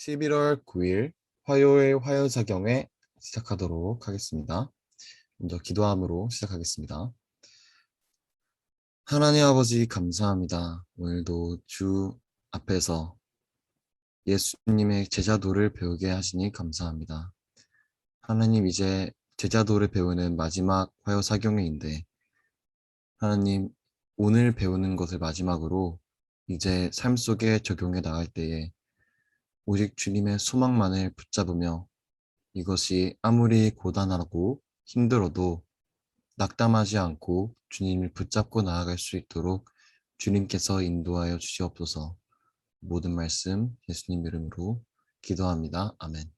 11월 9일 화요일 화요사경회 시작하도록 하겠습니다. 먼저 기도함으로 시작하겠습니다. 하나님 아버지 감사합니다. 오늘도 주 앞에서 예수님의 제자도를 배우게 하시니 감사합니다. 하나님 이제 제자도를 배우는 마지막 화요사경회인데 하나님 오늘 배우는 것을 마지막으로 이제 삶 속에 적용해 나갈 때에 오직 주님의 소망만을 붙잡으며 이것이 아무리 고단하고 힘들어도 낙담하지 않고 주님을 붙잡고 나아갈 수 있도록 주님께서 인도하여 주시옵소서. 모든 말씀 예수님 이름으로 기도합니다. 아멘.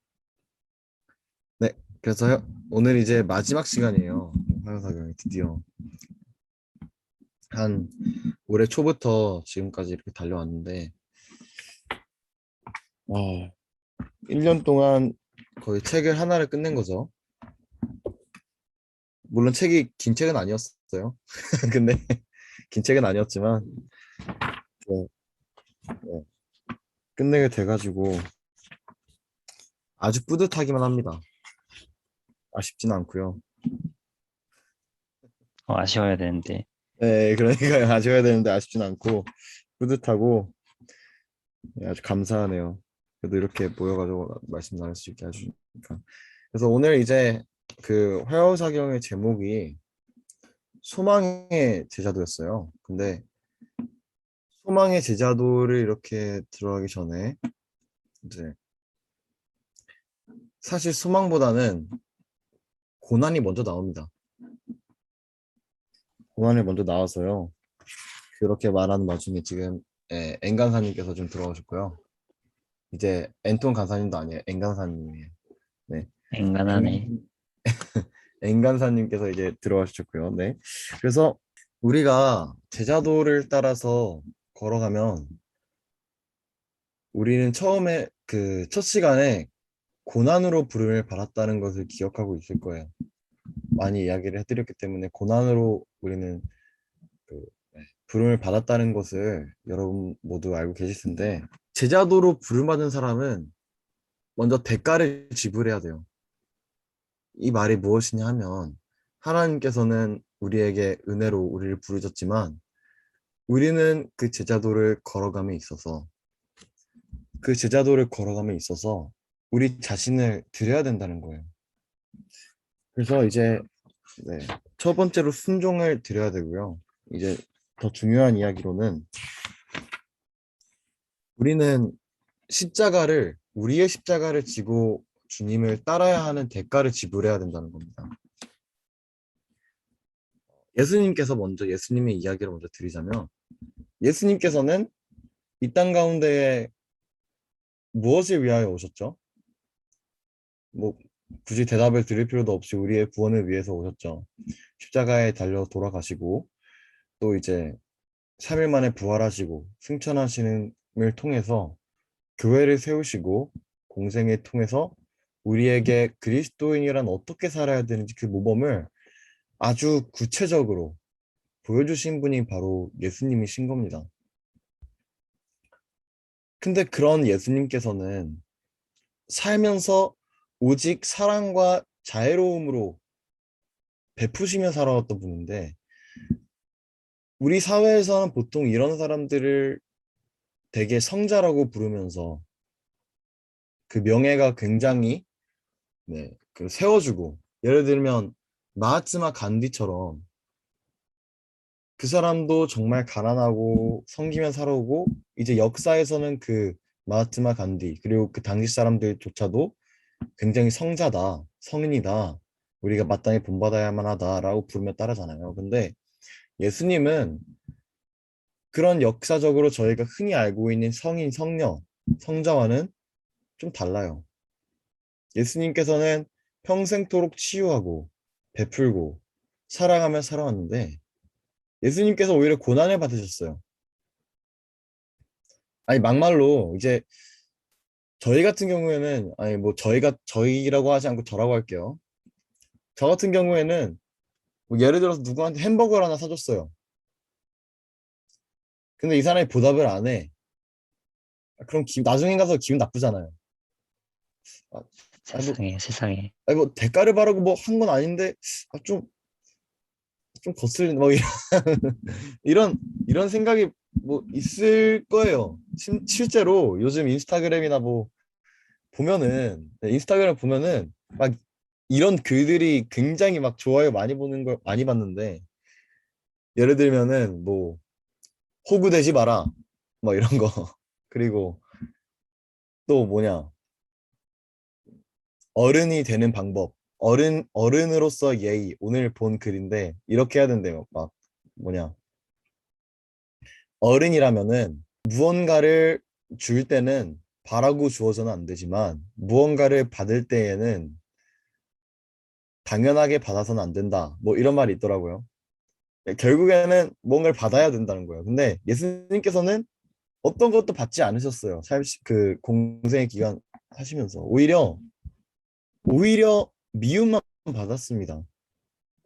네, 그래서요. 오늘 이제 마지막 시간이에요. 화요사경이 드디어 한 올해 초부터 지금까지 이렇게 달려왔는데 1년 동안 거의 책을 하나를 끝낸 거죠. 물론 책이 긴 책은 아니었어요. 근데 긴 책은 아니었지만 네, 네, 끝내게 돼가지고 아주 뿌듯하기만 합니다. 아쉽진 않고요. 아쉬워야 되는데. 네, 그러니까 아쉬워야 되는데 아쉽진 않고 뿌듯하고 네, 아주 감사하네요. 그래도 이렇게 모여가지고 말씀 나눌 수 있게 해주니까. 그래서 오늘 이제 그 화요사경의 제목이 소망의 제자도였어요. 근데 소망의 제자도를 이렇게 들어가기 전에 이제 사실 소망보다는 고난이 먼저 나옵니다. 고난이 먼저 나와서요. 그렇게 말하는 와중에 지금 엔 간사님께서 좀 들어오셨고요. 이제 엔톤 간사님도 아니에요. 엔 간사님이에요. 네, 엔간하네. 엔, 엔 간사님께서 이제 들어와주셨고요. 네, 그래서 우리가 제자도를 따라서 걸어가면 우리는 처음에 그 첫 시간에 고난으로 부름을 받았다는 것을 기억하고 있을 거예요. 많이 이야기를 해드렸기 때문에 고난으로 우리는 그 부름을 받았다는 것을 여러분 모두 알고 계실 텐데 제자도로 부름받은 사람은 먼저 대가를 지불해야 돼요. 이 말이 무엇이냐 하면 하나님께서는 우리에게 은혜로 우리를 부르셨지만 우리는 그 제자도를 걸어감에 있어서 우리 자신을 드려야 된다는 거예요. 그래서 이제 네, 첫 번째로 순종을 드려야 되고요. 이제 더 중요한 이야기로는 우리는 우리의 십자가를 지고 주님을 따라야 하는 대가를 지불해야 된다는 겁니다. 예수님의 이야기를 먼저 드리자면, 예수님께서는 이 땅 가운데에 무엇을 위하여 오셨죠? 뭐, 굳이 대답을 드릴 필요도 없이 우리의 구원을 위해서 오셨죠. 십자가에 달려 돌아가시고, 또 이제 3일 만에 부활하시고, 승천하시는을 통해서 교회를 세우시고, 공생을 통해서 우리에게 그리스도인이란 어떻게 살아야 되는지 그 모범을 아주 구체적으로 보여주신 분이 바로 예수님이신 겁니다. 근데 그런 예수님께서는 살면서 오직 사랑과 자애로움으로 베푸시며 살아왔던 분인데 우리 사회에서는 보통 이런 사람들을 되게 성자라고 부르면서 그 명예가 굉장히 그 세워주고 예를 들면 마하트마 간디처럼 그 사람도 정말 가난하고 섬기며 살아오고 이제 역사에서는 그 마하트마 간디 그리고 그 당시 사람들조차도 굉장히 성자다, 성인이다, 우리가 마땅히 본받아야만 하다라고 부르며 따르잖아요. 근데 예수님은 그런 역사적으로 저희가 흔히 알고 있는 성인, 성녀, 성자와는 좀 달라요. 예수님께서는 평생토록 치유하고 베풀고 사랑하며 살아왔는데 예수님께서 오히려 고난을 받으셨어요. 아니 막말로 이제 저희 같은 경우에는 아니 뭐 저희라고 하지 않고 저라고 할게요. 저 같은 경우에는 뭐 예를 들어서 누구한테 햄버거를 하나 사줬어요. 근데 이 사람이 보답을 안 해. 그럼 나중에 가서 기분 나쁘잖아요. 아, 아니 뭐, 세상에, 세상에. 아니 뭐 대가를 바라고 뭐 한 건 아닌데 좀 거슬린 뭐 이런 이런 생각이 뭐 있을 거예요. 실제로 요즘 인스타그램이나 뭐 보면은 네, 인스타그램 보면은 막 이런 글들이 굉장히 막 좋아요 많이 보는 걸 많이 봤는데 예를 들면은 뭐 호구되지 마라 뭐 이런 거 그리고 또 뭐냐 어른이 되는 방법 어른으로서 예의 오늘 본 글인데 이렇게 해야 된대요. 막 뭐냐 어른이라면은 무언가를 줄 때는 바라고 주어서는 안 되지만 무언가를 받을 때에는 당연하게 받아서는 안 된다. 뭐 이런 말이 있더라고요. 결국에는 뭔가를 받아야 된다는 거예요. 근데 예수님께서는 어떤 것도 받지 않으셨어요. 그 공생의 기간 하시면서 오히려 미움만 받았습니다.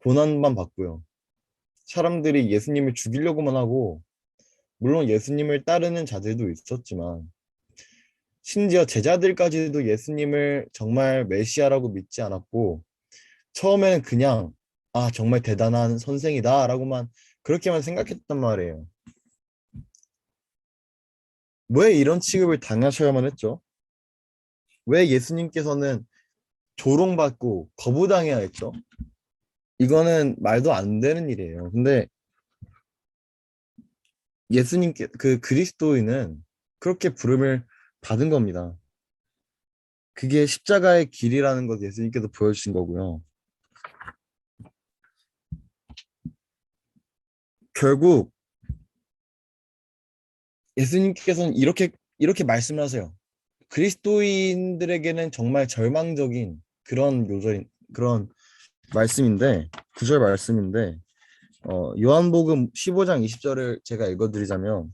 고난만 받고요. 사람들이 예수님을 죽이려고만 하고 물론 예수님을 따르는 자들도 있었지만 심지어 제자들까지도 예수님을 정말 메시아라고 믿지 않았고 처음에는 그냥 아 정말 대단한 선생이다라고만 그렇게만 생각했단 말이에요. 왜 이런 취급을 당하셔야만 했죠? 왜 예수님께서는 조롱받고 거부당해야 했죠? 이거는 말도 안 되는 일이에요. 근데 예수님께 그 그리스도인은 그렇게 부름을 받은 겁니다. 그게 십자가의 길이라는 것 예수님께서 보여주신 거고요. 결국 예수님께서는 이렇게 말씀을 하세요. 그리스도인들에게는 정말 절망적인 그런 말씀인데 구절 말씀인데 요한복음 15장 20절을 제가 읽어드리자면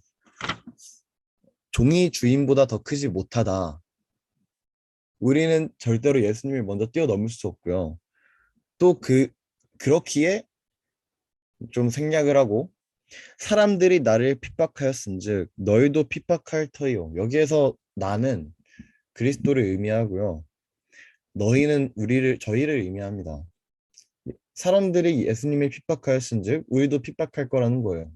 종이 주인보다 더 크지 못하다. 우리는 절대로 예수님을 먼저 뛰어넘을 수 없고요. 또 그렇기에 좀 생략을 하고 사람들이 나를 핍박하였은즉 너희도 핍박할 터이요. 여기에서 나는 그리스도를 의미하고요. 너희는 저희를 의미합니다. 사람들이 예수님을 핍박하였은즉 우리도 핍박할 거라는 거예요.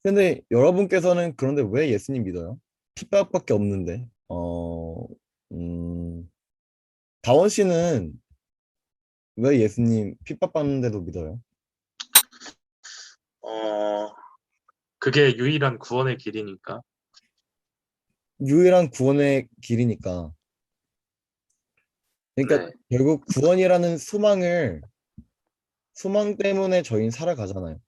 근데 여러분께서는 그런데 왜 예수님 믿어요? 핍박밖에 없는데. 음, 다원 씨는 왜 예수님 핍박받는데도 믿어요? 어, 그게 유일한 구원의 길이니까. 유일한 구원의 길이니까. 그러니까 네. 결국 구원이라는 소망 때문에 저희는 살아가잖아요.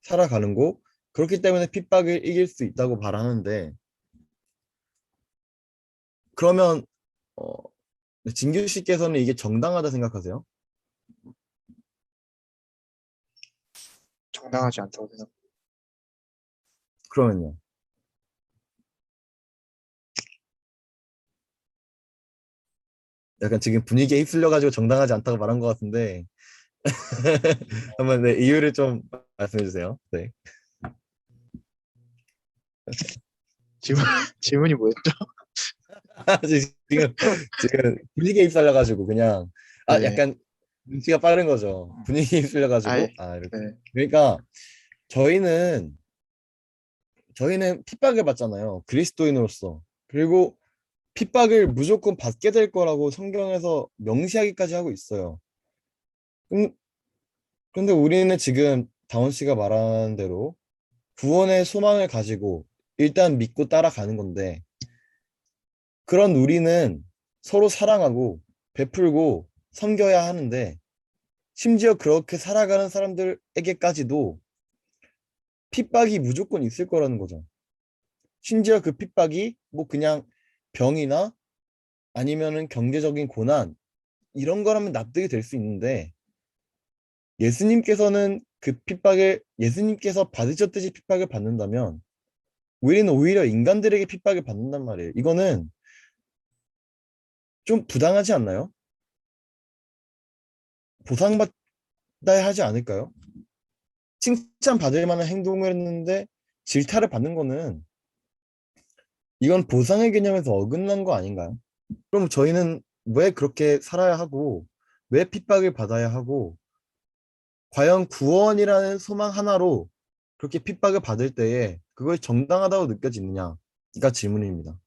살아가는 거. 그렇기 때문에 핍박을 이길 수 있다고 바라는데 그러면 어, 진규 씨께서는 이게 정당하다 생각하세요? 정당하지 않다고 생각. 그러면요. 약간 지금 분위기에 휩쓸려가지고 정당하지 않다고 말한 것 같은데 한번 네, 이유를 좀 말씀해 주세요. 네. 질문 질문이 뭐였죠? 지금 분위기에 휩쓸려가지고 그냥 네. 약간 눈치가 빠른 거죠. 분위기에 휩쓸려가지고 아예. 이렇게. 네. 그러니까 저희는 핍박을 받잖아요. 그리스도인으로서. 그리고 핍박을 무조건 받게 될 거라고 성경에서 명시하기까지 하고 있어요. 음, 근데 우리는 지금 다원 씨가 말한 대로 구원의 소망을 가지고 일단 믿고 따라가는 건데 그런 우리는 서로 사랑하고 베풀고 섬겨야 하는데 심지어 그렇게 살아가는 사람들에게까지도 핍박이 무조건 있을 거라는 거죠. 심지어 그 핍박이 뭐 그냥 병이나 아니면은 경제적인 고난 이런 거라면 납득이 될 수 있는데 예수님께서 받으셨듯이 핍박을 받는다면 우리는 오히려 인간들에게 핍박을 받는단 말이에요. 이거는 좀 부당하지 않나요? 보상받아야 하지 않을까요? 칭찬받을 만한 행동을 했는데 질타를 받는 거는 이건 보상의 개념에서 어긋난 거 아닌가요? 그럼 저희는 왜 그렇게 살아야 하고, 왜 핍박을 받아야 하고, 과연 구원이라는 소망 하나로 그렇게 핍박을 받을 때에 그걸 정당하다고 느껴지느냐? 이가 질문입니다.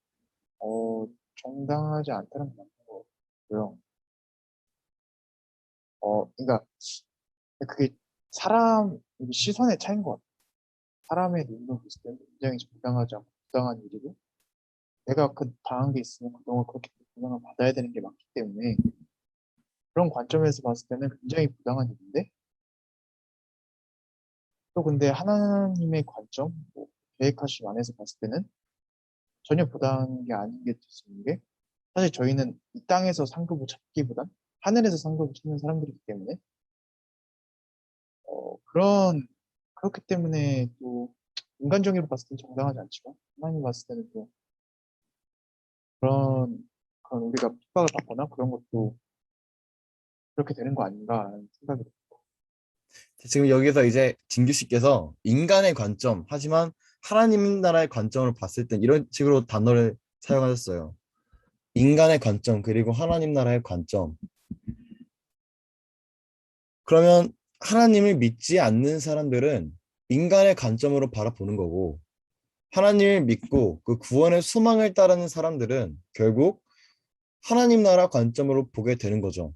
정당하지 않다는 건 맞는 것 같고요. 그러니까 그게 사람 시선의 차이인 것 같아요. 사람의 눈으로 봤을 때는 굉장히 정당하지 않고 부당한 일이고, 내가 그 당한 게 있으면 그동안 그렇게 부당을 받아야 되는 게 맞기 때문에 그런 관점에서 봤을 때는 굉장히 부당한 일인데, 또 근데 하나님의 관점, 뭐 계획하심 안에서 봤을 때는 전혀 부당한 게 아닌 게 될 수 있는 게, 사실 저희는 이 땅에서 상급을 찾기보단 하늘에서 상급을 찾는 사람들이기 때문에 그렇기 때문에 또 인간적으로 봤을 때는 정당하지 않지만 하나님 봤을 때는 또 그런 우리가 핍박을 받거나 그런 것도 그렇게 되는 거 아닌가라는 생각이 들어요. 지금 여기서 이제 진규 씨께서 인간의 관점, 하지만 하나님 나라의 관점으로 봤을 땐 이런 식으로 단어를 사용하셨어요. 인간의 관점, 그리고 하나님 나라의 관점. 그러면 하나님을 믿지 않는 사람들은 인간의 관점으로 바라보는 거고, 하나님을 믿고 그 구원의 소망을 따르는 사람들은 결국 하나님 나라 관점으로 보게 되는 거죠.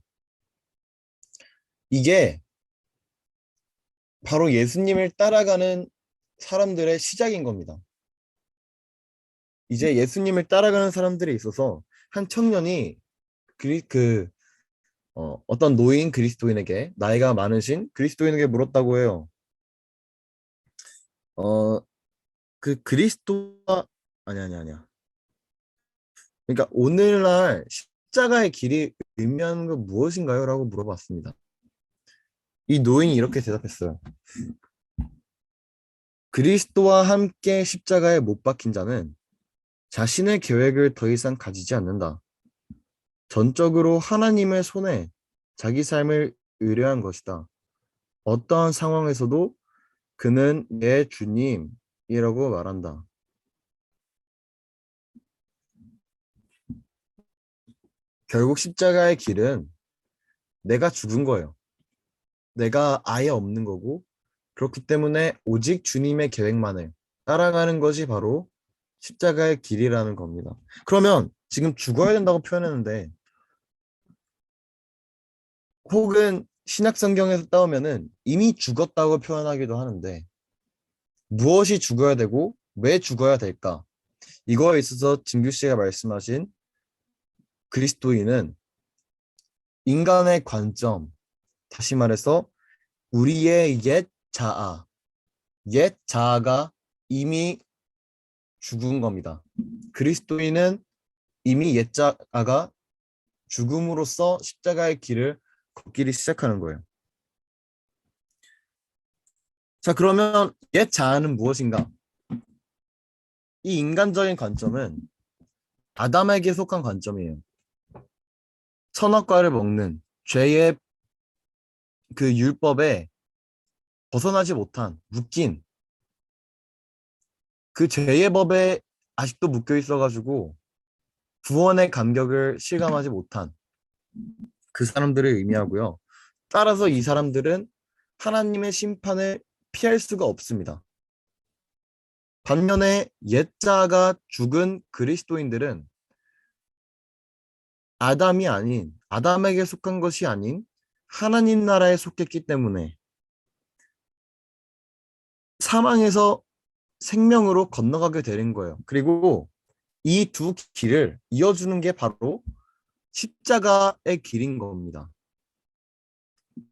이게 바로 예수님을 따라가는 사람들의 시작인 겁니다. 이제 예수님을 따라가는 사람들에 있어서 한 청년이 어떤 노인 그리스도인에게, 나이가 많으신 그리스도인에게 물었다고 해요. 어, 그 그리스도가 아니야. 그러니까 오늘날 십자가의 길이 의미하는 건 무엇인가요? 라고 물어봤습니다. 이 노인이 이렇게 대답했어요. 그리스도와 함께 십자가에 못 박힌 자는 자신의 계획을 더 이상 가지지 않는다. 전적으로 하나님의 손에 자기 삶을 의뢰한 것이다. 어떠한 상황에서도 그는 내 주님이라고 말한다. 결국 십자가의 길은 내가 죽은 거예요. 내가 아예 없는 거고, 그렇기 때문에 오직 주님의 계획만을 따라가는 것이 바로 십자가의 길이라는 겁니다. 그러면 지금 죽어야 된다고 표현했는데, 혹은 신약 성경에서 따오면은 이미 죽었다고 표현하기도 하는데, 무엇이 죽어야 되고 왜 죽어야 될까? 이거에 있어서 진규 씨가 말씀하신 그리스도인은 인간의 관점, 다시 말해서 우리의 옛 자아가 이미 죽은 겁니다. 그리스도인은 이미 옛 자아가 죽음으로써 십자가의 길을 걷기를 시작하는 거예요. 자, 그러면 옛 자아는 무엇인가? 이 인간적인 관점은 아담에게 속한 관점이에요. 선악과를 먹는 죄의 그 율법에 벗어나지 못한, 묶인 그 죄의 법에 아직도 묶여 있어가지고 구원의 감격을 실감하지 못한 그 사람들을 의미하고요. 따라서 이 사람들은 하나님의 심판을 피할 수가 없습니다. 반면에 옛자가 죽은 그리스도인들은 아담에게 속한 것이 아닌 하나님 나라에 속했기 때문에 사망에서 생명으로 건너가게 되는 거예요. 그리고 이 두 길을 이어주는 게 바로 십자가의 길인 겁니다.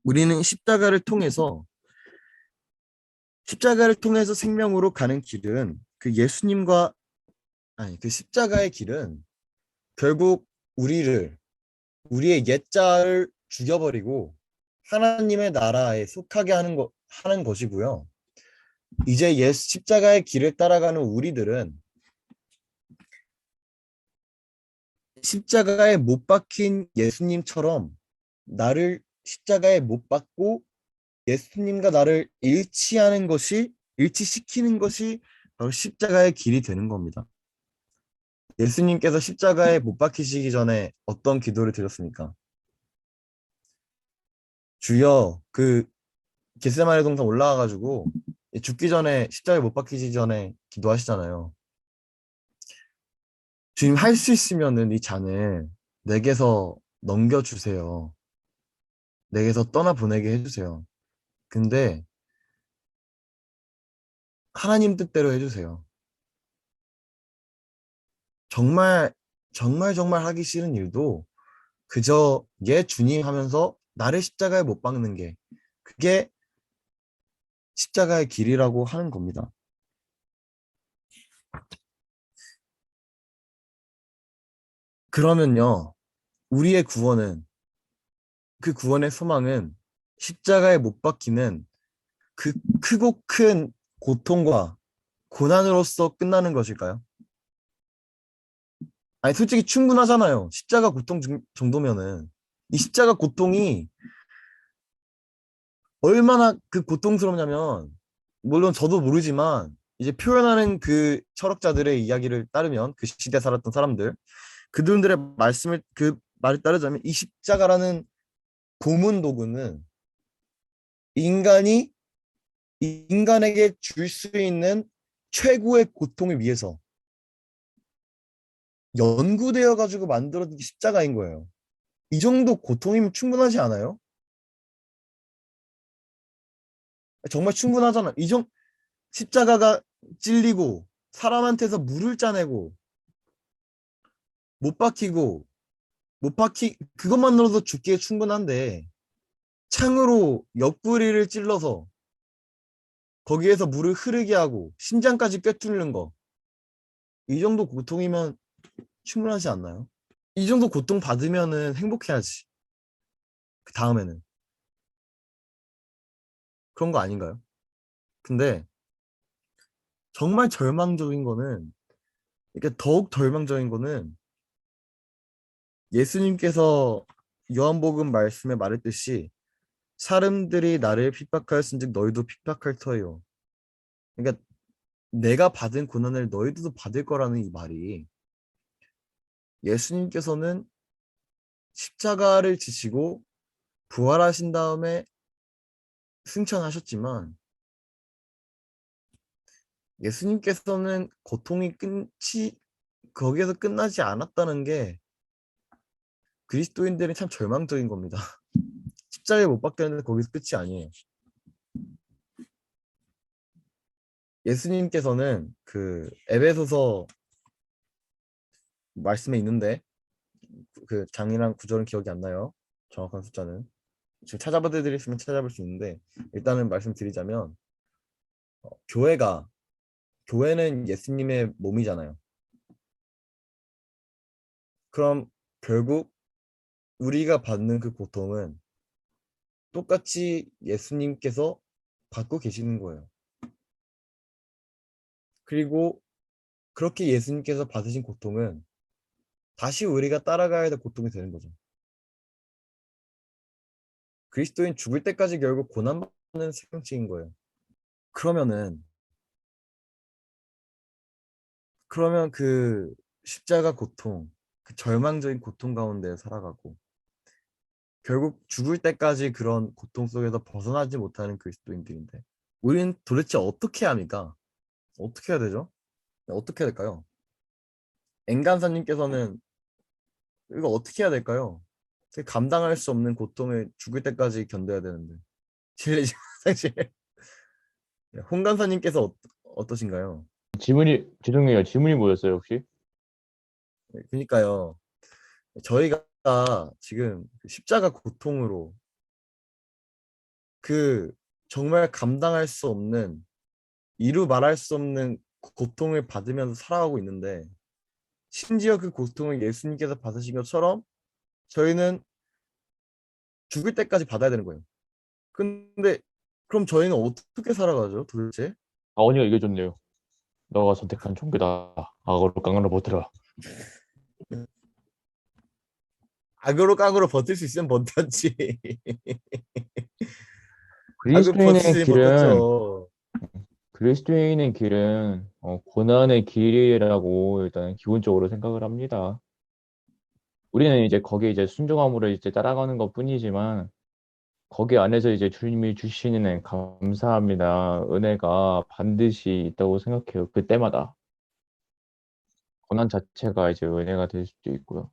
우리는 십자가를 통해서 생명으로 가는 길은 그 십자가의 길은 결국 우리의 옛자를 죽여버리고 하나님의 나라에 속하게 하는 것이고요. 이제 십자가의 길을 따라가는 우리들은 십자가에 못 박힌 예수님처럼 나를 십자가에 못 박고 예수님과 나를 일치시키는 것이 바로 십자가의 길이 되는 겁니다. 예수님께서 십자가에 못 박히시기 전에 어떤 기도를 드렸습니까? 주여, 그 겟세마네 동산 올라와가지고 죽기 전에 십자가에 못 박히시기 전에 기도하시잖아요. 주님, 할 수 있으면은 이 잔을 내게서 넘겨주세요. 내게서 떠나보내게 해주세요. 근데 하나님 뜻대로 해주세요. 정말 정말 하기 싫은 일도 그저 예 주님 하면서 나를 십자가에 못 박는 게, 그게 십자가의 길이라고 하는 겁니다. 그러면요, 우리의 구원은, 그 구원의 소망은 십자가에 못 박히는 그 크고 큰 고통과 고난으로서 끝나는 것일까요? 아니, 솔직히 충분하잖아요. 십자가 고통 정도면은. 이 십자가 고통이 얼마나 그 고통스럽냐면, 물론 저도 모르지만 이제 표현하는 그 철학자들의 이야기를 따르면, 그 시대에 살았던 사람들, 그들의 말씀을, 그 말을 따르자면, 이 십자가라는 고문 도구는 인간이 인간에게 줄 수 있는 최고의 고통을 위해서 연구되어 가지고 만들어진 게 십자가인 거예요. 이 정도 고통이면 충분하지 않아요? 정말 충분하잖아. 십자가가 찔리고 사람한테서 물을 짜내고 못 박히고 그것만으로도 죽기에 충분한데, 창으로 옆구리를 찔러서 거기에서 물을 흐르게 하고 심장까지 꿰뚫는 거, 이 정도 고통이면 충분하지 않나요? 이 정도 고통 받으면은 행복해야지. 그 다음에는 그런 거 아닌가요? 근데 정말 절망적인 거는, 이게 더욱 절망적인 거는, 예수님께서 요한복음 말씀에 말했듯이 사람들이 나를 핍박하였은즉 너희도 핍박할 터예요. 그러니까 내가 받은 고난을 너희들도 받을 거라는 이 말이, 예수님께서는 십자가를 지시고 부활하신 다음에 승천하셨지만, 예수님께서는 고통이 끝이 거기에서 끝나지 않았다는 게 그리스도인들이 참 절망적인 겁니다. 십자가에 못 박혔는데 거기서 끝이 아니에요. 예수님께서는 그 에베소서 말씀에 있는데, 그 장이랑 구절은 기억이 안 나요. 정확한 숫자는. 지금 찾아봐 드리겠으면 찾아볼 수 있는데, 일단은 말씀드리자면, 교회는 예수님의 몸이잖아요. 그럼 결국 우리가 받는 그 고통은 똑같이 예수님께서 받고 계시는 거예요. 그리고 그렇게 예수님께서 받으신 고통은 다시 우리가 따라가야 될 고통이 되는 거죠. 그리스도인 죽을 때까지 결국 고난받는 생명체인 거예요. 그러면은 그러면 그 십자가 고통, 그 절망적인 고통 가운데 살아가고 결국 죽을 때까지 그런 고통 속에서 벗어나지 못하는 그리스도인들인데, 우리는 도대체 어떻게 합니까? 어떻게 해야 되죠? 어떻게 해야 될까요? 엔간사님께서는 이거 어떻게 해야 될까요? 감당할 수 없는 고통을 죽을 때까지 견뎌야 되는데. 실례지만 사실 홍간사님께서 어떠신가요? 죄송해요. 질문이 뭐였어요, 혹시? 그러니까요. 저희가 지금 그 십자가 고통으로 그 정말 감당할 수 없는, 이루 말할 수 없는 고통을 받으면서 살아가고 있는데, 심지어 그 고통을 예수님께서 받으신 것처럼 저희는 죽을 때까지 받아야 되는 거예요. 근데 그럼 저희는 어떻게 살아가죠, 도대체? 아버니가 얘기해줬네요. 너가 선택한 종교다. 악어로 깡으로 버텨라. 악으로 깡으로 버틸 수 있으면 버텼지. 악으로 버틸 수 그리스도인의 있으면 길은 버텼죠. 그리스도인의 길은 고난의 길이라고 일단 기본적으로 생각을 합니다. 우리는 이제 거기에 이제 순종함으로 이제 따라가는 것뿐이지만 거기 안에서 이제 주님이 주시는 감사합니다. 은혜가 반드시 있다고 생각해요. 그때마다. 고난 자체가 이제 은혜가 될 수도 있고요.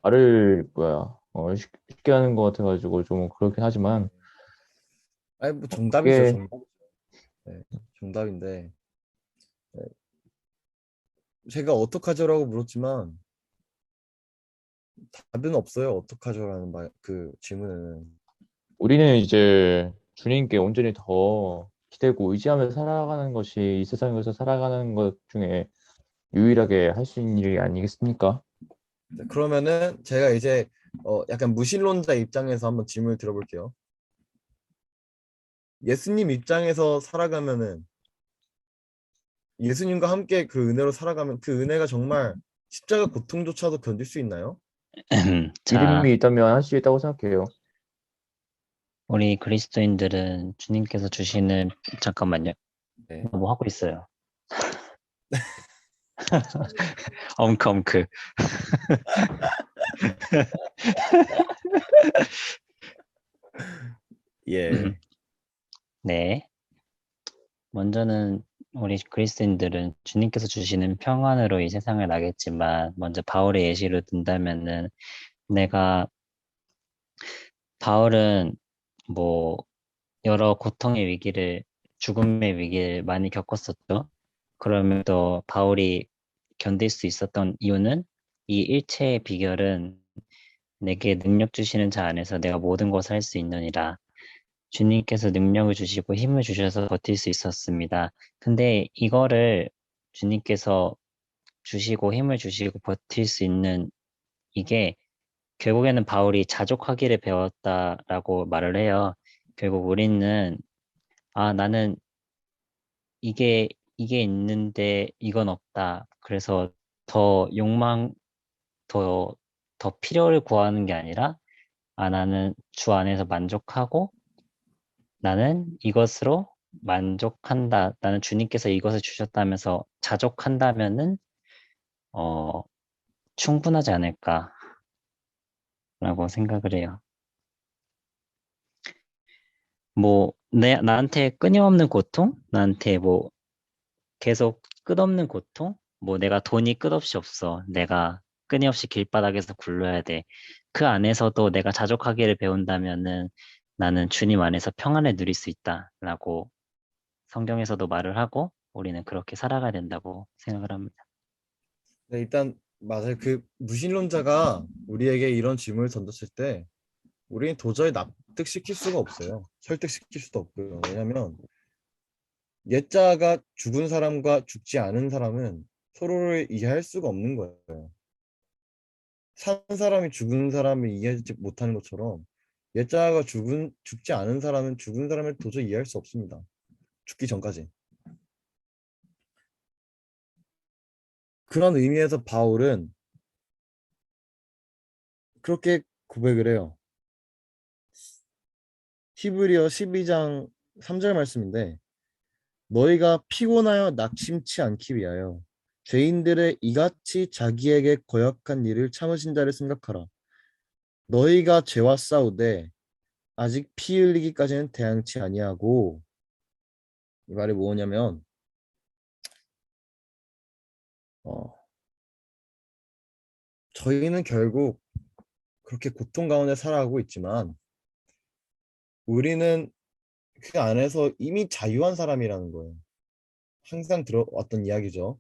말을 쉽게 하는 것 같아가지고 좀 그렇긴 하지만 아니 뭐 정답이죠, 그게 정답. 네, 정답인데 제가 어떡하죠라고 물었지만 답은 없어요. 어떡하죠라는 그 질문에는. 우리는 이제 주님께 온전히 더 기대고 의지하며 살아가는 것이 이 세상에서 살아가는 것 중에 유일하게 할 수 있는 일이 아니겠습니까? 네, 그러면은 제가 이제 약간 무신론자 입장에서 한번 질문을 들어볼게요. 예수님 입장에서 살아가면은 예수님과 함께 그 은혜로 살아가면 그 은혜가 정말 십자가 고통조차도 견딜 수 있나요? 자, 믿음이 있다면 할 수 있다고 생각해요. 우리 그리스도인들은 주님께서 주시는, 잠깐만요. 네. 뭐 하고 있어요? 엉크. 예. 네. 먼저는 우리 그리스도인들은 주님께서 주시는 평안으로 이 세상을 나겠지만, 먼저 바울의 예시로 든다면은, 내가, 바울은 뭐, 여러 고통의 위기를, 죽음의 위기를 많이 겪었었죠. 그럼에도 바울이 견딜 수 있었던 이유는 이 일체의 비결은 내게 능력 주시는 자 안에서 내가 모든 것을 할 수 있느니라. 주님께서 능력을 주시고 힘을 주셔서 버틸 수 있었습니다. 근데 이거를 주님께서 주시고 힘을 주시고 버틸 수 있는 이게 결국에는 바울이 자족하기를 배웠다라고 말을 해요. 결국 우리는 나는 이게 있는데 이건 없다. 그래서 더 욕망, 더, 더 필요를 구하는 게 아니라 나는 주 안에서 만족하고 나는 이것으로 만족한다. 나는 주님께서 이것을 주셨다면서 자족한다면은 어, 충분하지 않을까라고 생각을 해요. 뭐 나한테 끊임없는 고통, 나한테 뭐 계속 끝없는 고통, 뭐 내가 돈이 끝없이 없어, 내가 끊임없이 길바닥에서 굴러야 돼. 그 안에서도 내가 자족하기를 배운다면은 나는 주님 안에서 평안을 누릴 수 있다라고 성경에서도 말을 하고 우리는 그렇게 살아가야 된다고 생각을 합니다. 네, 일단 맞아요. 그 무신론자가 우리에게 이런 질문을 던졌을 때 우리는 도저히 납득시킬 수가 없어요. 설득시킬 수도 없고요. 왜냐하면 옛자가 죽은 사람과 죽지 않은 사람은 서로를 이해할 수가 없는 거예요. 산 사람이 죽은 사람을 이해하지 못하는 것처럼 옛자가 죽지 않은 사람은 죽은 사람을 도저히 이해할 수 없습니다. 죽기 전까지. 그런 의미에서 바울은 그렇게 고백을 해요. 히브리어 12장 3절 말씀인데 너희가 피곤하여 낙심치 않기 위하여 죄인들의 이같이 자기에게 거역한 일을 참으신 자를 생각하라. 너희가 죄와 싸우되 아직 피 흘리기까지는 대항치 아니하고 이 말이 뭐냐면 어, 저희는 결국 그렇게 고통 가운데 살아가고 있지만 우리는 그 안에서 이미 자유한 사람이라는 거예요. 항상 들어왔던 이야기죠.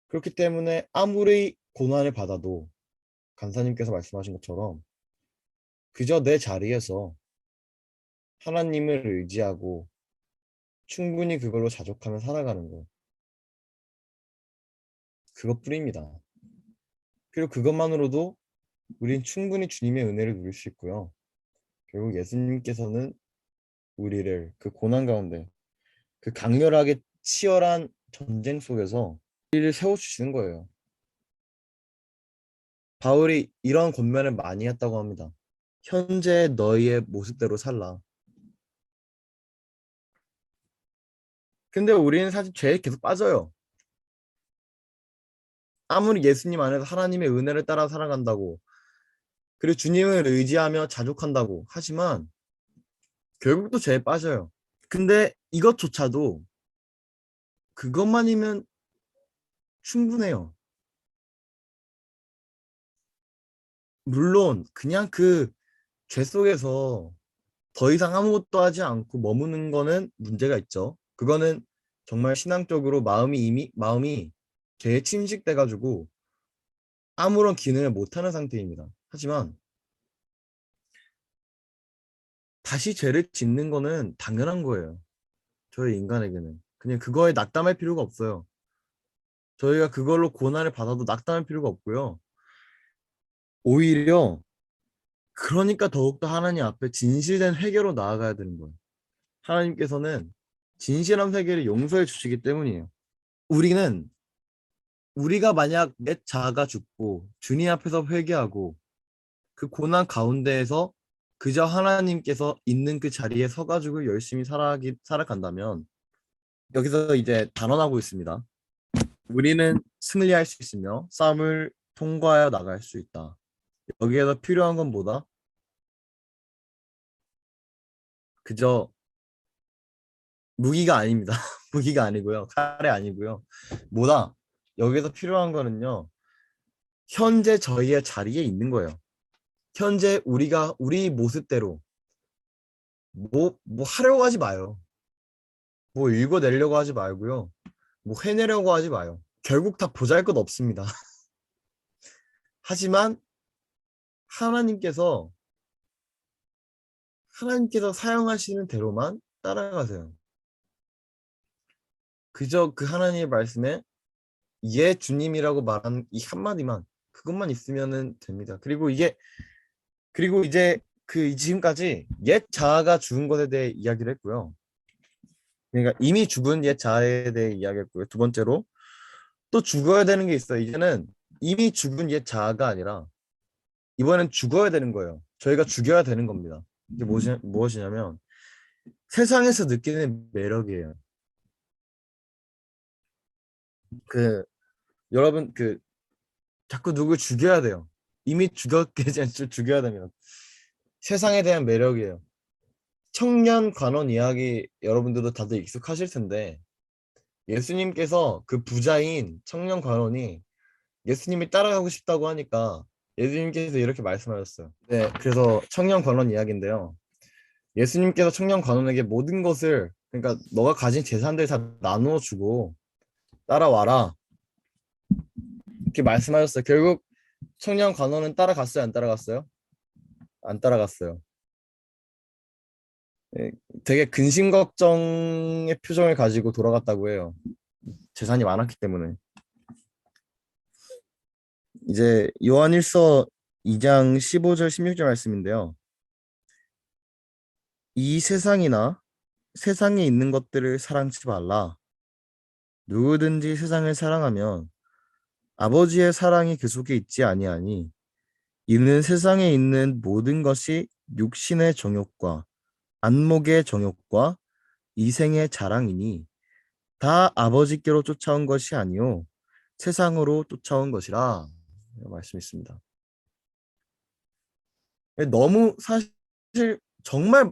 그렇기 때문에 아무리 고난을 받아도 간사님께서 말씀하신 것처럼 그저 내 자리에서 하나님을 의지하고 충분히 그걸로 자족하며 살아가는 거. 그것뿐입니다. 그리고 그것만으로도 우린 충분히 주님의 은혜를 누릴 수 있고요. 결국 예수님께서는 우리를 그 고난 가운데 그 강렬하게 치열한 전쟁 속에서 우리를 세워주시는 거예요. 바울이 이런 권면을 많이 했다고 합니다. 현재 너희의 모습대로 살라. 근데 우리는 사실 죄에 계속 빠져요. 아무리 예수님 안에서 하나님의 은혜를 따라 살아간다고, 그리고 주님을 의지하며 자족한다고 하지만 결국 또 죄에 빠져요. 근데 이것조차도 그것만이면 충분해요. 물론 그냥 그 죄 속에서 더 이상 아무것도 하지 않고 머무는 거는 문제가 있죠. 그거는 정말 신앙적으로 마음이 죄에 침식돼 가지고 아무런 기능을 못하는 상태입니다. 하지만 다시 죄를 짓는 거는 당연한 거예요. 저희 인간에게는. 그냥 그거에 낙담할 필요가 없어요. 저희가 그걸로 고난을 받아도 낙담할 필요가 없고요. 오히려 그러니까 더욱더 하나님 앞에 진실된 회개로 나아가야 되는 거예요. 하나님께서는 진실한 회개를 용서해 주시기 때문이에요. 우리가 만약 내 자아가 죽고 주님 앞에서 회개하고 그 고난 가운데에서 그저 하나님께서 있는 그 자리에 서가지고 열심히 살아간다면 여기서 이제 단언하고 있습니다. 우리는 승리할 수 있으며 싸움을 통과하여 나갈 수 있다. 여기에서 필요한 건 뭐다? 그저 무기가 아닙니다. 무기가 아니고요. 칼이 아니고요. 뭐다? 여기서 필요한 거는요. 현재 저희의 자리에 있는 거예요. 현재 우리 모습대로 뭐 하려고 하지 마요. 뭐 읽어내려고 하지 말고요. 뭐 해내려고 하지 마요. 결국 다 보잘것 없습니다. 하지만 하나님께서 사용하시는 대로만 따라가세요. 그저 그 하나님의 말씀에 예 주님이라고 말한 이 한마디만 그것만 있으면 됩니다. 그리고 이제 지금까지 옛 자아가 죽은 것에 대해 이야기를 했고요. 그러니까 이미 죽은 옛 자아에 대해 이야기했고요. 두 번째로 또 죽어야 되는 게 있어요. 이제는 이미 죽은 옛 자아가 아니라 이번엔 죽어야 되는 거예요. 저희가 죽여야 되는 겁니다. 이게 무엇이냐면 세상에서 느끼는 매력이에요. 여러분 자꾸 누굴 죽여야 돼요. 이미 죽였기 때문에 죽여야 됩니다. 세상에 대한 매력이에요. 청년 관원 이야기 여러분들도 다들 익숙하실 텐데 예수님께서 그 부자인 청년 관원이 예수님이 따라가고 싶다고 하니까 예수님께서 이렇게 말씀하셨어요. 네, 그래서 청년 관원 이야기인데요. 예수님께서 청년 관원에게 모든 것을 그러니까 너가 가진 재산들 다 나누어 주고 따라와라 이렇게 말씀하셨어요. 결국 청년 관원은 따라갔어요, 안 따라갔어요? 안 따라갔어요. 예, 되게 근심 걱정의 표정을 가지고 돌아갔다고 해요. 재산이 많았기 때문에. 이제 요한일서 2장 15절 16절 말씀인데요. 이 세상이나 세상에 있는 것들을 사랑치 말라. 누구든지 세상을 사랑하면 아버지의 사랑이 그 속에 있지 아니하니 이는 세상에 있는 모든 것이 육신의 정욕과 안목의 정욕과 이생의 자랑이니 다 아버지께로 쫓아온 것이 아니요 세상으로 쫓아온 것이라 말씀 있습니다. 너무 사실 정말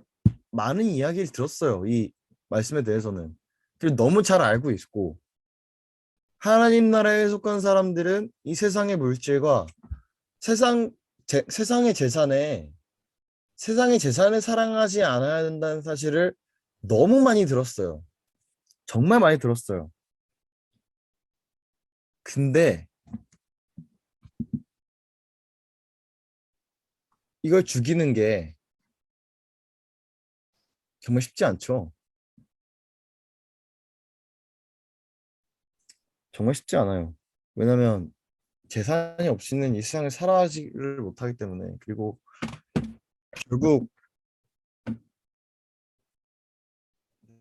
많은 이야기를 들었어요. 이 말씀에 대해서는. 그리고 너무 잘 알고 있고 하나님 나라에 속한 사람들은 이 세상의 물질과 세상의 재산을 사랑하지 않아야 된다는 사실을 너무 많이 들었어요. 정말 많이 들었어요. 근데 이걸 죽이는 게 정말 쉽지 않죠. 정말 쉽지 않아요. 왜냐면 재산이 없이는 이 세상을 살아가지를 못하기 때문에 그리고 결국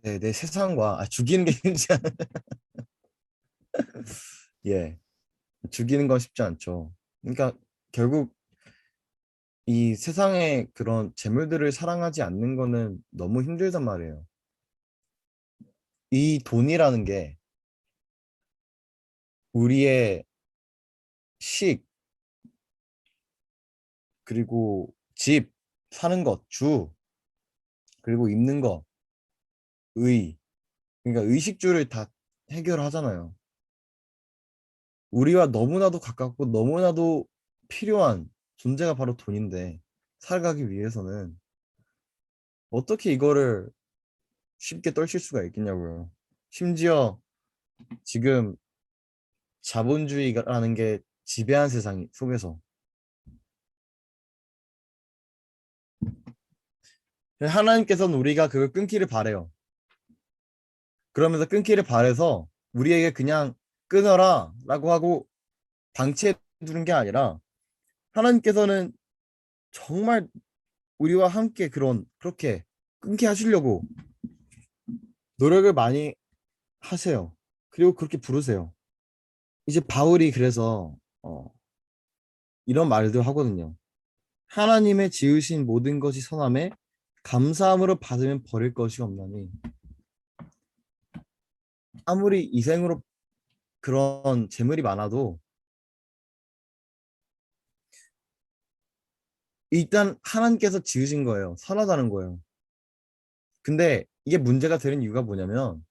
내 세상과 죽이는 게 쉽지 않아요. 예, 죽이는 건 쉽지 않죠. 그러니까 결국 이 세상의 그런 재물들을 사랑하지 않는 거는 너무 힘들단 말이에요. 이 돈이라는 게 우리의 식, 그리고 집, 사는 것, 주, 그리고 입는 것, 의, 그러니까 의식주를 다 해결하잖아요. 우리와 너무나도 가깝고 너무나도 필요한 존재가 바로 돈인데 살아가기 위해서는 어떻게 이거를 쉽게 떨칠 수가 있겠냐고요. 심지어 지금 자본주의라는 게 지배한 세상 속에서 하나님께서는 우리가 그걸 끊기를 바래요. 그러면서 끊기를 바래서 우리에게 그냥 끊어라 라고 하고 방치해 두는 게 아니라 하나님께서는 정말 우리와 함께 그렇게 끊게 하시려고 노력을 많이 하세요. 그리고 그렇게 부르세요. 이제 바울이 그래서 이런 말도 하거든요. 하나님의 지으신 모든 것이 선함에 감사함으로 받으면 버릴 것이 없나니 아무리 이생으로 그런 재물이 많아도 일단 하나님께서 지으신 거예요. 선하다는 거예요. 근데 이게 문제가 되는 이유가 뭐냐면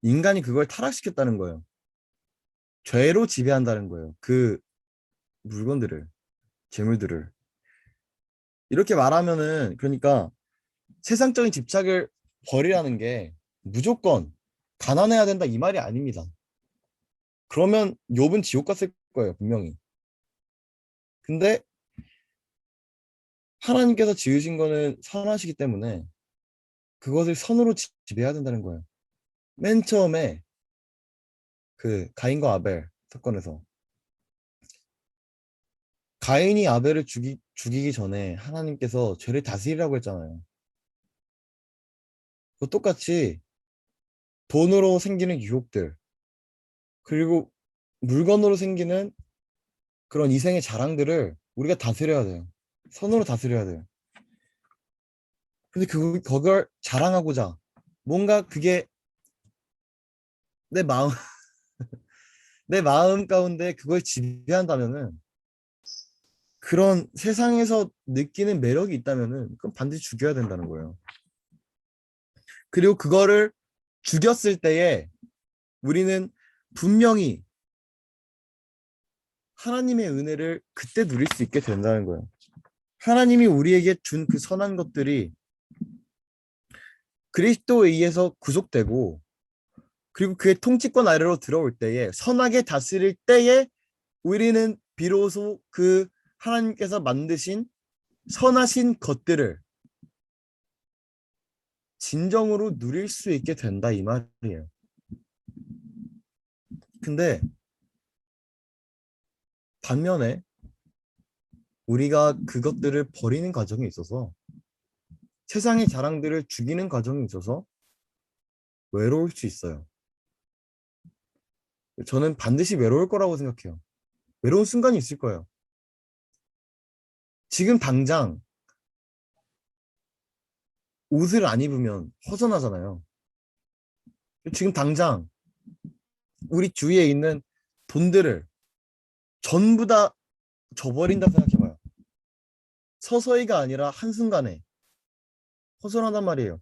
인간이 그걸 타락시켰다는 거예요. 죄로 지배한다는 거예요. 그 물건들을, 재물들을. 이렇게 말하면은 그러니까 세상적인 집착을 버리라는 게 무조건 가난해야 된다 이 말이 아닙니다. 그러면 욥은 지옥 갔을 거예요, 분명히. 근데 하나님께서 지으신 거는 선하시기 때문에 그것을 선으로 지배해야 된다는 거예요. 맨 처음에 그 가인과 아벨 사건에서 가인이 아벨을 죽이기 전에 하나님께서 죄를 다스리라고 했잖아요. 그 똑같이 돈으로 생기는 유혹들, 그리고 물건으로 생기는 그런 이생의 자랑들을 우리가 다스려야 돼요. 선으로 다스려야 돼요. 근데 그걸 자랑하고자 뭔가 그게 내 마음, 내 마음 가운데 그걸 지배한다면은 그런 세상에서 느끼는 매력이 있다면은 그건 반드시 죽여야 된다는 거예요. 그리고 그거를 죽였을 때에 우리는 분명히 하나님의 은혜를 그때 누릴 수 있게 된다는 거예요. 하나님이 우리에게 준 그 선한 것들이 그리스도에 의해서 구속되고 그리고 그의 통치권 아래로 들어올 때에 선하게 다스릴 때에 우리는 비로소 그 하나님께서 만드신 선하신 것들을 진정으로 누릴 수 있게 된다 이 말이에요. 근데 반면에 우리가 그것들을 버리는 과정에 있어서 세상의 자랑들을 죽이는 과정에 있어서 외로울 수 있어요. 저는 반드시 외로울 거라고 생각해요. 외로운 순간이 있을 거예요. 지금 당장 옷을 안 입으면 허전하잖아요. 지금 당장 우리 주위에 있는 돈들을 전부 다 줘버린다 생각해봐요. 서서히가 아니라 한순간에 허전하단 말이에요.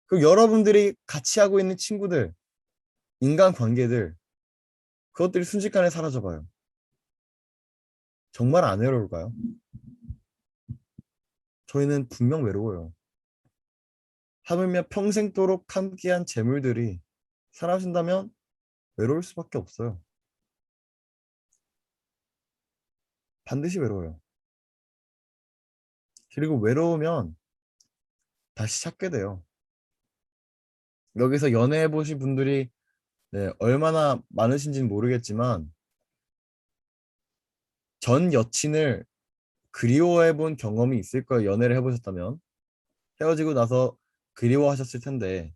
그리고 여러분들이 같이 하고 있는 친구들, 인간관계들, 그것들이 순식간에 사라져봐요. 정말 안 외로울까요? 저희는 분명 외로워요. 하물며 평생도록 함께한 재물들이 사라진다면 외로울 수밖에 없어요. 반드시 외로워요. 그리고 외로우면 다시 찾게 돼요. 여기서 연애해 보신 분들이 얼마나 많으신지는 모르겠지만 전 여친을 그리워해 본 경험이 있을 거예요. 연애를 해보셨다면 헤어지고 나서 그리워하셨을 텐데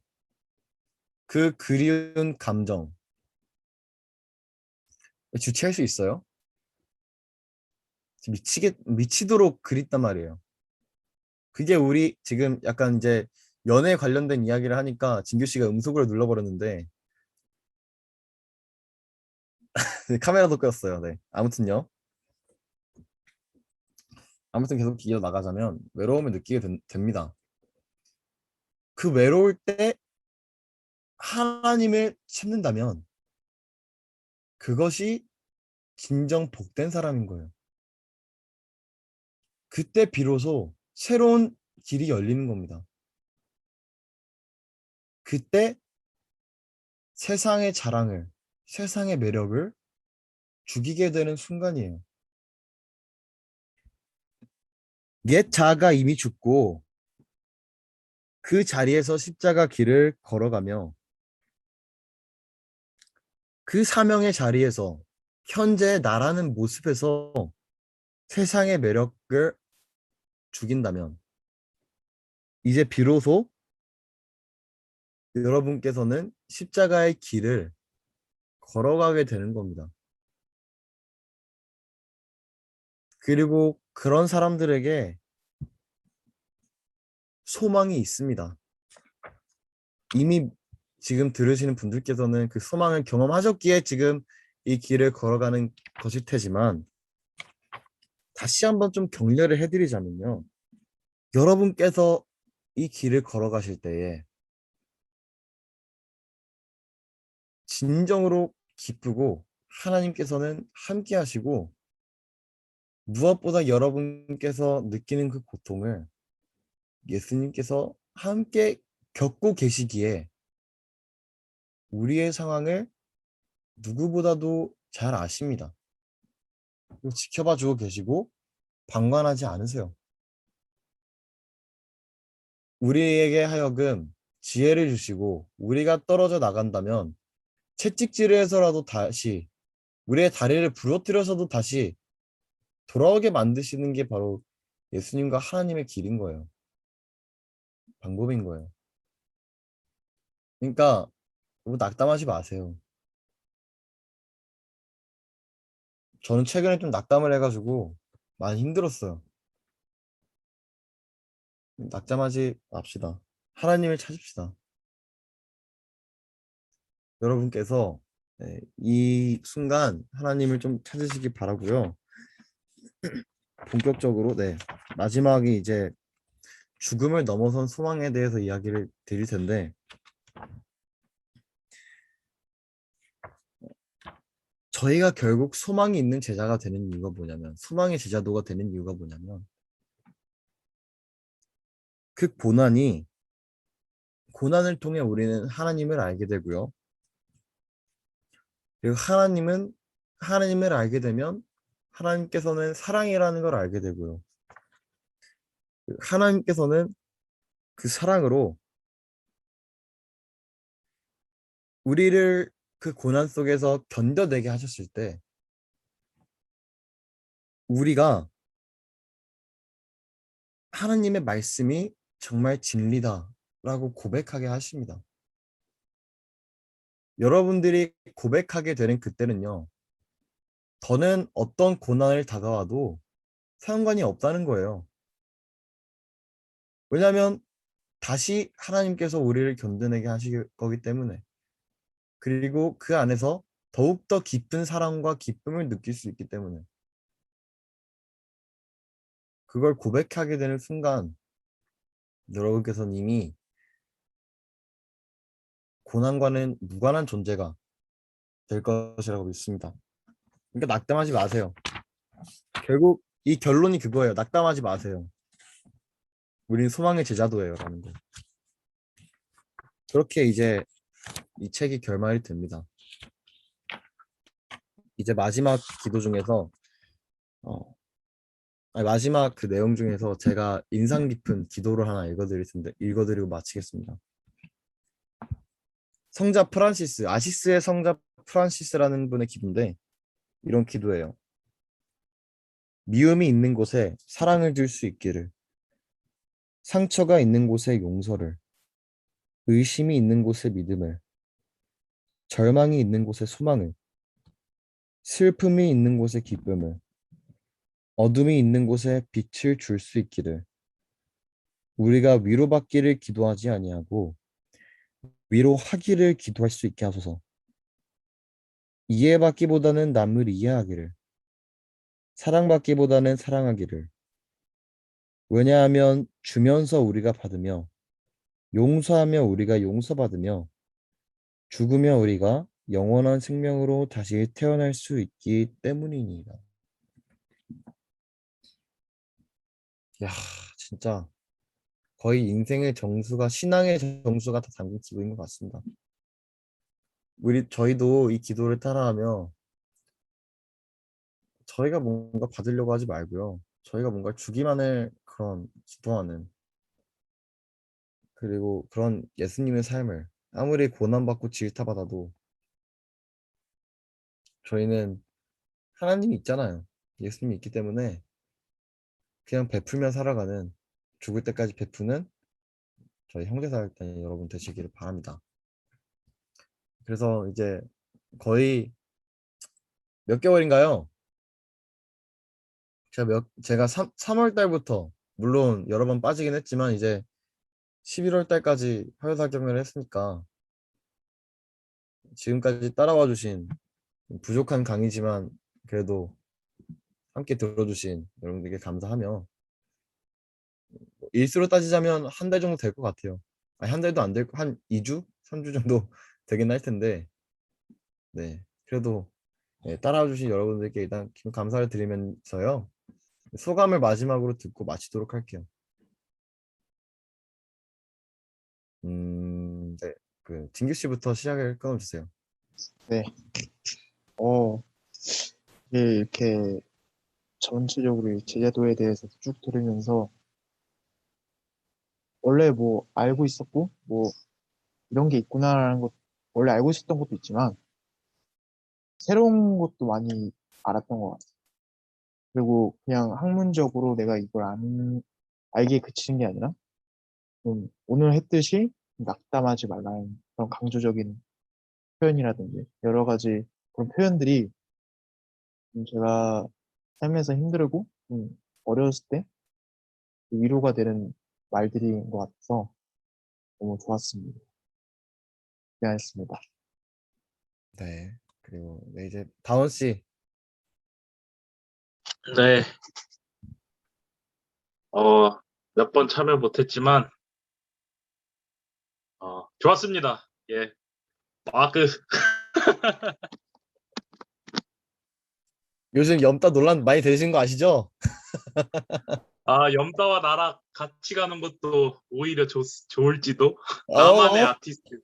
그 그리운 감정 주체할 수 있어요? 미치도록 그립단 말이에요. 그게 우리 지금 약간 이제 연애 관련된 이야기를 하니까 진규 씨가 음속으로 눌러버렸는데 카메라도 끄었어요. 네. 아무튼요. 아무튼 계속 이어 나가자면 외로움을 느끼게 됩니다. 그 외로울 때 하나님을 찾는다면 그것이 진정 복된 사람인 거예요. 그때 비로소 새로운 길이 열리는 겁니다. 그때 세상의 자랑을, 세상의 매력을 죽이게 되는 순간이에요. 옛 자아가 이미 죽고 그 자리에서 십자가 길을 걸어가며 그 사명의 자리에서 현재 나라는 모습에서 세상의 매력을 죽인다면 이제 비로소 여러분께서는 십자가의 길을 걸어가게 되는 겁니다. 그리고 그런 사람들에게 소망이 있습니다. 이미 지금 들으시는 분들께서는 그 소망을 경험하셨기에 지금 이 길을 걸어가는 것일 테지만 다시 한번 좀 격려를 해드리자면요. 여러분께서 이 길을 걸어가실 때에 진정으로 기쁘고 하나님께서는 함께 하시고 무엇보다 여러분께서 느끼는 그 고통을 예수님께서 함께 겪고 계시기에 우리의 상황을 누구보다도 잘 아십니다. 지켜봐 주고 계시고 방관하지 않으세요. 우리에게 하여금 지혜를 주시고 우리가 떨어져 나간다면 채찍질을 해서라도 다시 우리의 다리를 부러뜨려서도 다시 돌아오게 만드시는 게 바로 예수님과 하나님의 길인 거예요. 방법인 거예요. 그러니까 너무 낙담하지 마세요. 저는 최근에 좀 낙담을 해가지고 많이 힘들었어요. 낙담하지 맙시다. 하나님을 찾읍시다. 여러분께서 이 순간 하나님을 좀 찾으시기 바라고요. 본격적으로 마지막이 이제 죽음을 넘어선 소망에 대해서 이야기를 드릴 텐데 저희가 결국 소망이 있는 제자가 되는 이유가 뭐냐면 소망의 제자도가 되는 이유가 뭐냐면 그 고난을 통해 우리는 하나님을 알게 되고요. 그리고 하나님을 알게 되면 하나님께서는 사랑이라는 걸 알게 되고요. 하나님께서는 그 사랑으로 우리를 그 고난 속에서 견뎌내게 하셨을 때 우리가 하나님의 말씀이 정말 진리다라고 고백하게 하십니다. 여러분들이 고백하게 되는 그때는요. 더는 어떤 고난을 다가와도 상관이 없다는 거예요. 왜냐하면 다시 하나님께서 우리를 견뎌내게 하실 거기 때문에 그리고 그 안에서 더욱더 깊은 사랑과 기쁨을 느낄 수 있기 때문에 그걸 고백하게 되는 순간 여러분께서는 이미 고난과는 무관한 존재가 될 것이라고 믿습니다. 그러니까 낙담하지 마세요. 결국 이 결론이 그거예요. 낙담하지 마세요. 우린 소망의 제자도예요. 라는 거. 그렇게 이제 이 책이 결말이 됩니다. 이제 마지막 기도 중에서 마지막 그 내용 중에서 제가 인상 깊은 기도를 하나 읽어드릴 텐데 읽어드리고 마치겠습니다. 성자 프란시스, 아시스의 성자 프란시스라는 분의 기도인데 이런 기도예요. 미움이 있는 곳에 사랑을 줄 수 있기를, 상처가 있는 곳에 용서를, 의심이 있는 곳에 믿음을, 절망이 있는 곳에 소망을, 슬픔이 있는 곳에 기쁨을, 어둠이 있는 곳에 빛을 줄 수 있기를. 우리가 위로받기를 기도하지 아니하고 위로하기를 기도할 수 있게 하소서. 이해받기보다는 남을 이해하기를, 사랑받기보다는 사랑하기를. 왜냐하면 주면서 우리가 받으며 용서하며 우리가 용서받으며 죽으며 우리가 영원한 생명으로 다시 태어날 수 있기 때문이니라. 야, 진짜 거의 인생의 정수가 신앙의 정수가 다 담긴 기도인 것 같습니다. 저희도 이 기도를 따라하며 저희가 뭔가 받으려고 하지 말고요. 저희가 뭔가 주기만을 그런 기도하는 그리고 그런 예수님의 삶을 아무리 고난받고 질타받아도 저희는 하나님이 있잖아요. 예수님이 있기 때문에 그냥 베풀며 살아가는 죽을 때까지 베푸는 저희 형제자매들 여러분 되시기를 바랍니다. 그래서 이제 거의 몇 개월인가요? 제가 3월 달부터 물론 여러 번 빠지긴 했지만 이제 11월 달까지 화요사경을 했으니까 지금까지 따라와 주신 부족한 강의지만 그래도 함께 들어주신 여러분들께 감사하며 일수로 따지자면 한 달 정도 될 것 같아요. 아니, 한 달도 안 될, 한 2주? 3주 정도 되긴 할 텐데 네 그래도 네, 따라와 주신 여러분들께 일단 감사를 드리면서요. 소감을 마지막으로 듣고 마치도록 할게요. 네. 진규 씨부터 시작을 끊어주세요. 네. 이렇게 전체적으로 이 제자도에 대해서 쭉 들으면서 원래 뭐 알고 있었고 뭐 이런 게 있구나라는 것 원래 알고 있었던 것도 있지만 새로운 것도 많이 알았던 것 같아요. 그리고 그냥 학문적으로 내가 이걸 알기에 그치는 게 아니라 오늘 했듯이 낙담하지 말라는 그런 강조적인 표현이라든지 여러 가지 그런 표현들이 제가 삶에서 힘들고 어려웠을 때 위로가 되는 말들인 것 같아서 너무 좋았습니다. 미안했습니다. 네. 그리고 네, 이제 다원 씨. 네. 몇 번 참여 못했지만 좋았습니다. 예. 마크. 요즘 염따 논란 많이 되신 거 아시죠? 염다와 나랑 같이 가는 것도 오히려 좋을지도. 나만의 어? 아티스트.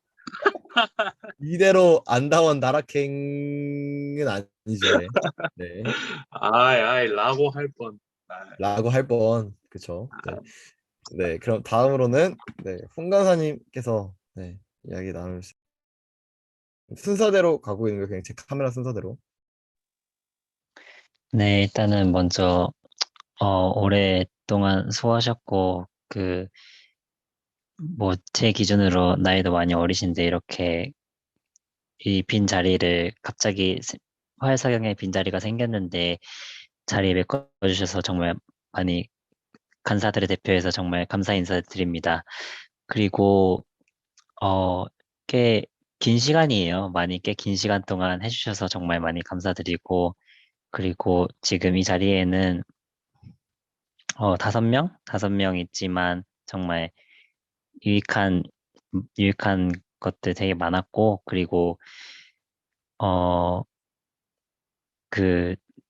이대로 안다원 나락행은 아니죠. 예. 네. 라고 할 뻔. 라고 할 뻔. 그쵸. 네. 네. 그럼 다음으로는 네, 홍 강사님께서 네, 이야기 나눌 순서대로 가고 있는 거 그냥 제 카메라 순서대로. 네, 일단은 먼저 오랫동안 수고하셨고 뭐 제 기준으로 나이도 많이 어리신데 이렇게 이 빈 자리를 갑자기 화해사경에 빈 자리가 생겼는데 자리에 메꿔주셔서 정말 많이 간사들의 대표해서 정말 감사 인사드립니다. 그리고 꽤 긴 시간이에요. 꽤 긴 시간 동안 해주셔서 정말 많이 감사드리고 그리고 지금 이 자리에는 5명 있지만 정말 유익한 것들 되게 많았고 그리고 어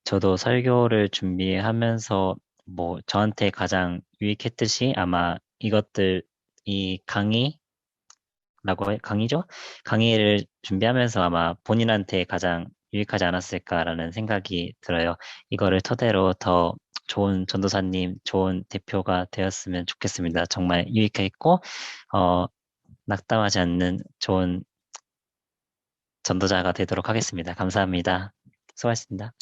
저도 설교를 준비하면서 뭐 저한테 가장 유익했듯이 아마 이 강의죠? 강의를 준비하면서 아마 본인한테 가장 유익하지 않았을까라는 생각이 들어요. 이거를 토대로 더 좋은 전도사님, 좋은 대표가 되었으면 좋겠습니다. 정말 유익했고, 낙담하지 않는 좋은 전도자가 되도록 하겠습니다. 감사합니다. 수고하셨습니다.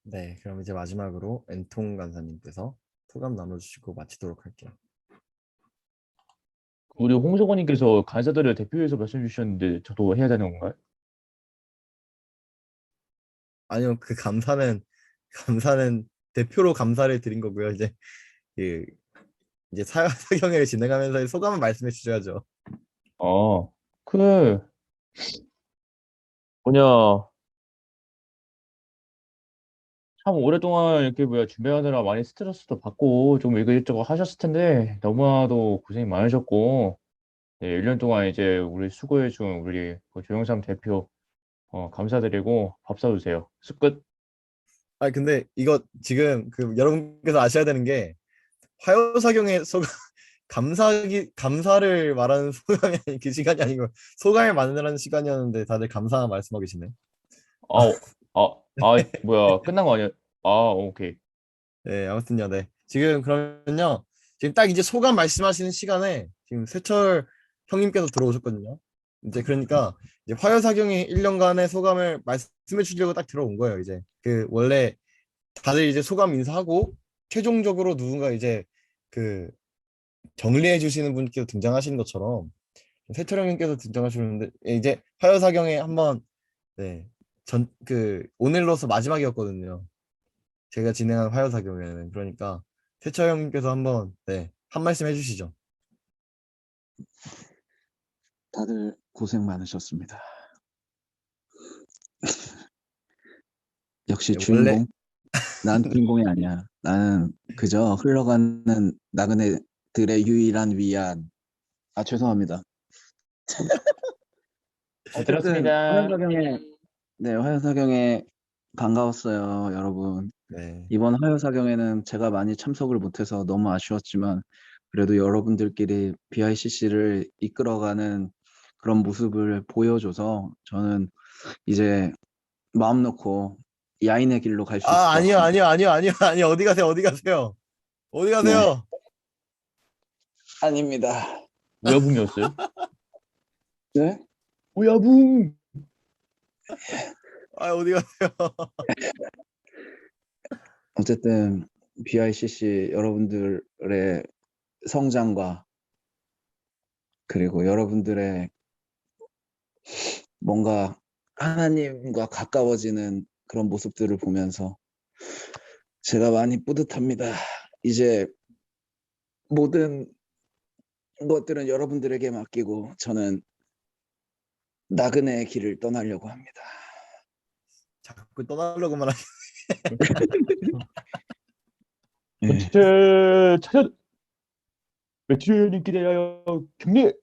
네. 그럼 이제 마지막으로 엔통 간사님께서 소감 나눠주시고 마치도록 할게요. 우리 홍석원님께서 간사들을 대표해서 말씀 주셨는데 저도 해야 되는 건가요? 아니요. 감사는 대표로 감사를 드린 거고요. 이제 그 이제 사경회를 진행하면서 소감을 말씀해 주셔야죠. 그 뭐냐 참 오랫동안 이렇게 준비하느라 많이 스트레스도 받고 좀 이것저것 하셨을 텐데 너무나도 고생이 많으셨고 네, 1년 동안 이제 우리 수고해준 우리 그 조영삼 대표 감사드리고 밥 사주세요. 끝. 아 근데 이거 지금 그 여러분께서 아셔야 되는 게 화요사경의 소감 감사를 말하는 소감이 아니 그 시간이 아니고 소감을 말하는 시간이었는데 다들 감사 말씀하고 계시네. 아, 뭐야 끝난 거 아니야? 오케이. 네, 아무튼요, 네. 지금 그러면요, 지금 딱 이제 소감 말씀하시는 시간에 지금 세철 형님께서 들어오셨거든요. 이제 그러니까 이제 화요사경이 1년간의 소감을 말씀해 주려고 딱 들어온 거예요. 이제 그 원래 다들 이제 소감 인사하고 최종적으로 누군가 이제 그 정리해 주시는 분께서 등장하시는 것처럼 세철 형님께서 등장하시는데 이제 화요사경에 한번 네, 오늘로서 마지막이었거든요. 제가 진행한 화요사경에는 그러니까 태철 형님께서 한번 네, 한 말씀 해주시죠. 다들 고생 많으셨습니다. 역시 네, 원래 주인공? 난 주인공이 아니야. 나는 그저 흘러가는 나그네들의 유일한 위안. 죄송합니다. 어쨌든 들었습니다. 화요사경에 반가웠어요, 여러분. 네, 이번 화요사경에는 제가 많이 참석을 못해서 너무 아쉬웠지만 그래도 여러분들끼리 BICC를 이끌어가는 그런 모습을 보여줘서 저는 이제 마음 놓고 야인의 길로 갈 수 있을 것 아니요 같습니다. 아니요 어디 가세요 어디 가세요. 아닙니다. 우야붕이었어요? 네? 우야붕. 어디 가세요. 어쨌든 BICC 여러분들의 성장과 그리고 여러분들의 뭔가 하나님과 가까워지는 그런 모습들을 보면서 제가 많이 뿌듯합니다. 이제 모든 것들은 여러분들에게 맡기고 저는 나그네의 길을 떠나려고 합니다. 자꾸 떠나려고만 하시. 예. 전체 차렷. 매튜님 기대하여 경례.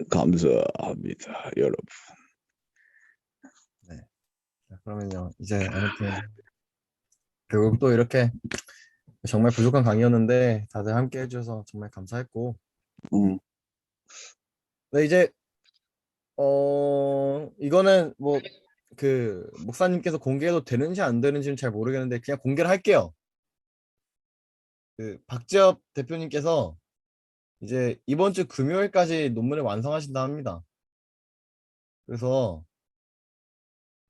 감사합니다, 여러분. 자, 그러면요 이제 아무튼 결국 또 이렇게 정말 부족한 강의였는데 다들 함께 해주셔서 정말 감사했고 네 이제 이거는 뭐 그 목사님께서 공개해도 되는지 안 되는지는 잘 모르겠는데 그냥 공개를 할게요. 그 박지엽 대표님께서 이제 이번 주 금요일까지 논문을 완성하신다 합니다. 그래서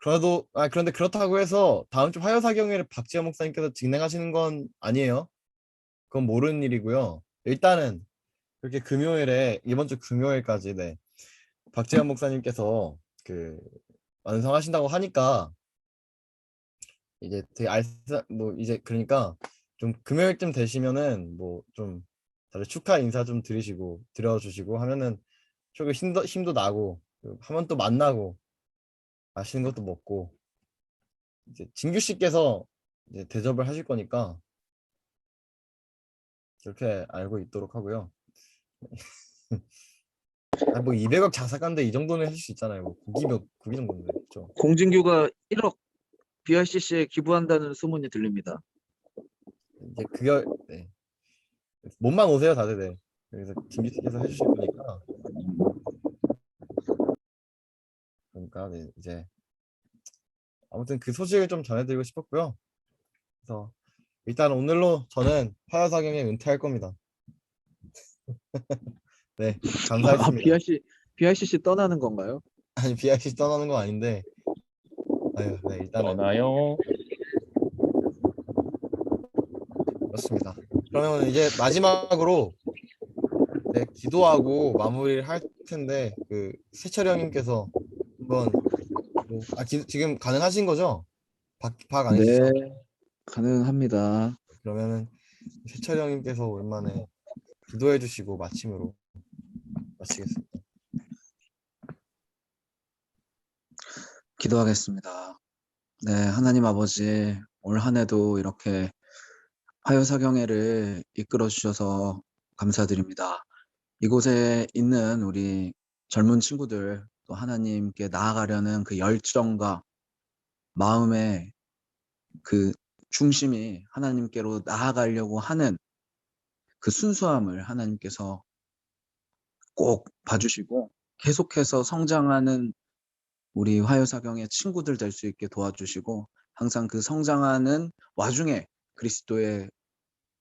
그런데 그렇다고 해서 다음 주 화요사경회를 박지엽 목사님께서 진행하시는 건 아니에요. 그건 모르는 일이고요. 일단은 그렇게 금요일에 이번 주 금요일까지 네 박지엽 목사님께서 그 완성하신다고 하니까 이제 되게 뭐 이제 그러니까 좀 금요일쯤 되시면은 뭐 좀 다들 축하 인사 좀 드려주시고 하면은 조금 힘도 나고 한번 또 만나고 맛있는 것도 먹고 이제 진규 씨께서 이제 대접을 하실 거니까 그렇게 알고 있도록 하고요. 뭐 200억 자사관데 이 정도는 하실 수 있잖아요. 뭐 고기 정도인데 그렇죠. 공진규가 1억 BICC에 기부한다는 소문이 들립니다. 이제 그게 네. 몸만 오세요 다들 네. 그래서 진규 씨께서 해주실 거니까 그러니까 네, 이제 아무튼 그 소식을 좀 전해드리고 싶었고요. 그래서 일단 오늘로 저는 화요사경에 은퇴할 겁니다. 네, 감사했습니다. BICC 떠나는 건가요? 아니 BIC 떠나는 건 아닌데, 네 일단은 떠나요. 그렇습니다. 그러면 이제 마지막으로 네, 기도하고 마무리를 할 텐데 그 세철이 형님께서 한번 지금 가능하신 거죠? 박 아니시죠? 네, 가능합니다. 그러면은 세철 형님께서 오랜만에 기도해 주시고 마침으로 마치겠습니다. 기도하겠습니다. 네, 하나님 아버지, 올 한 해도 이렇게 화요사경회를 이끌어 주셔서 감사드립니다. 이곳에 있는 우리 젊은 친구들, 또 하나님께 나아가려는 그 열정과 마음의 그 중심이 하나님께로 나아가려고 하는 그 순수함을 하나님께서 꼭 봐주시고 계속해서 성장하는 우리 화요사경의 친구들 될 수 있게 도와주시고 항상 그 성장하는 와중에 그리스도의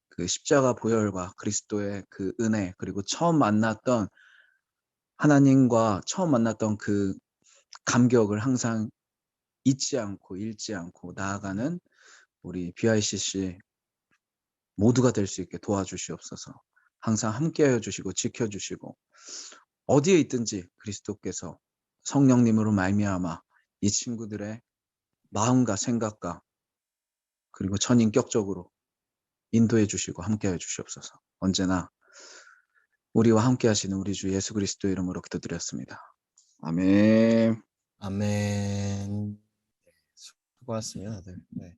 그 십자가 보혈과 그리스도의 그 은혜 그리고 하나님과 처음 만났던 그 감격을 항상 잊지 않고 잃지 않고 나아가는 우리 BICC 모두가 될 수 있게 도와주시옵소서. 항상 함께하여 주시고 지켜주시고 어디에 있든지 그리스도께서 성령님으로 말미암아 이 친구들의 마음과 생각과 그리고 전인격적으로 인도해 주시고 함께하여 주시옵소서. 언제나 우리와 함께하시는 우리 주 예수 그리스도 이름으로 기도드렸습니다. 아멘. 아멘. 수고하셨습니다, 다들. 네.